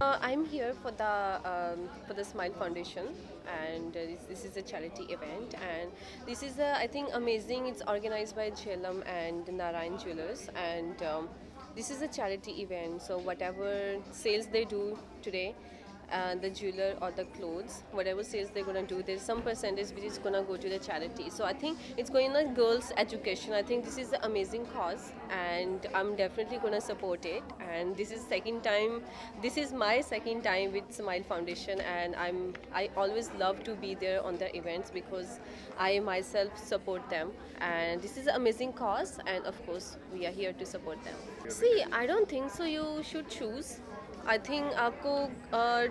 I'm here for the Smile Foundation, and this is a charity event, and this is I think amazing. It's organized by Jhelum and Narayan Jewelers, and this is a charity event. So whatever sales they do today, the jeweler or the clothes, whatever sales they're gonna do, there's some percentage which is gonna go to the charity. So I think it's going on girls' education. I think this is an amazing cause, and I'm definitely gonna support it. And this is second time. This is my second time with Smile Foundation, and I always love to be there on the events because I myself support them. And this is an amazing cause, and of course we are here to support them. See, I don't think so. You should choose. I think आपको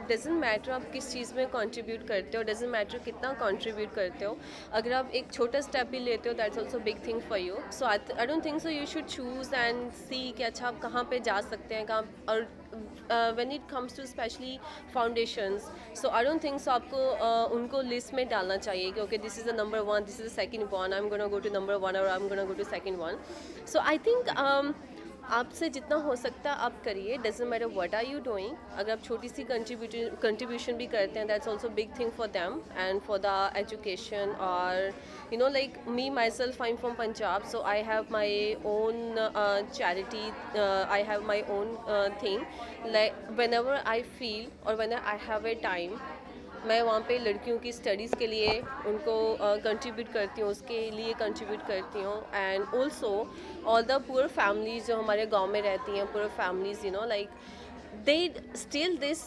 doesn't matter आप किस चीज़ में contribute करते हो, doesn't matter कितना contribute करते हो. अगर आप एक छोटा स्टेप भी लेते हो that's also big thing for you. So I don't think so you should choose and see कि अच्छा आप कहाँ पे जा सकते हैं, कहाँ. और when it comes to especially foundations, so I don't think so आपको उनको लिस्ट में डालना चाहिए कि okay this is the number one, this is the second one, I'm gonna go to number one or I'm gonna go to second one. So I think आपसे जितना हो सकता है आप करिए. Doesn't matter what are you doing. अगर आप छोटी सी कंट्रीब्यूशन भी करते हैं that's also big thing for them and for the education. और you know, like me myself, I'm from Punjab, so I have my own charity. I have my own thing. Like whenever I feel or whenever I have a time, मैं वहाँ पे लड़कियों की studies के लिए उनको contribute करती हूँ, उसके लिए कंट्रीब्यूट करती हूँ. And also all the poor families जो हमारे गांव में रहती हैं, poor families, you know, like they still this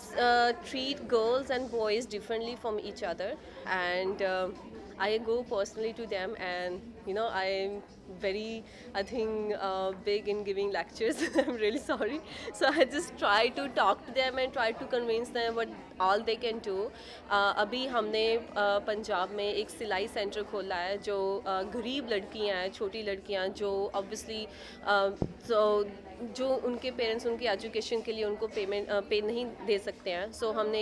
treat girls and boys differently from each other. And I go personally to them, and you know, I'm very, I think, big in giving lectures. I'm really sorry. So I just try to talk to them and try to convince them what all they can do. अभी हमने पंजाब में एक सिलाई centre खोला है जो गरीब लड़कियां हैं, छोटी लड़कियां जो ऑब्वियसली जो उनके पेरेंट्स उनकी एजुकेशन के लिए उनको पे नहीं दे सकते हैं. सो हमने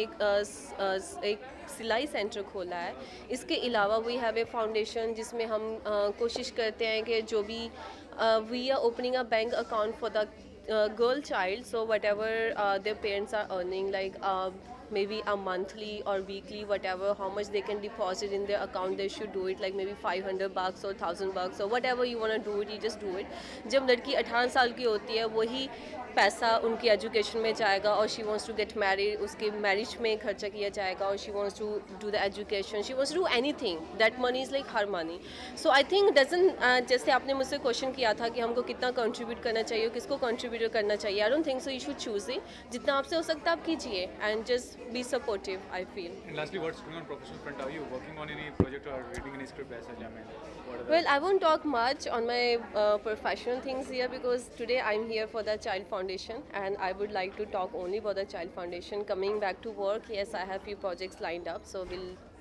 एक सिलाई सेंटर खोला है. इसके अलावा वी हैव ए फाउंडेशन जिसमें हम कोशिश करते हैं कि जो भी we are opening a bank account for the girl child. So whatever their parents are earning, like maybe a monthly or weekly, whatever, how much they can deposit in their account, they should do it. Like maybe $500 or $1,000 or whatever you want to do it, you just do it. जब लड़की 18 साल की होती है वही पैसा उनकी education में जाएगा, और she wants to get married, उसके मैरिज में खर्चा किया जाएगा, और she wants to do the education, she wants to do anything. That money is like her money. So I think doesn't, जैसे आपने मुझसे क्वेश्चन किया था कि हमको कितना कंट्रीब्यूट करना चाहिए, किसको कंट्रीब्यूट करना चाहिए, आई don't think so. You should choose it. जितना आपसे हो सकता है आप कीजिए, and just be supportive, I feel. And lastly, what's going on professional front? Are you working on any project or reading any script as such? I mean, Well, I won't talk much on my professional things here because today I'm here for the Child Foundation, and I would like to talk only about the Child Foundation. Coming back to work, yes, I have few projects lined up, so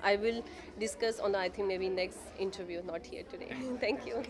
I will discuss on, I think, maybe next interview, not here today. Thank you.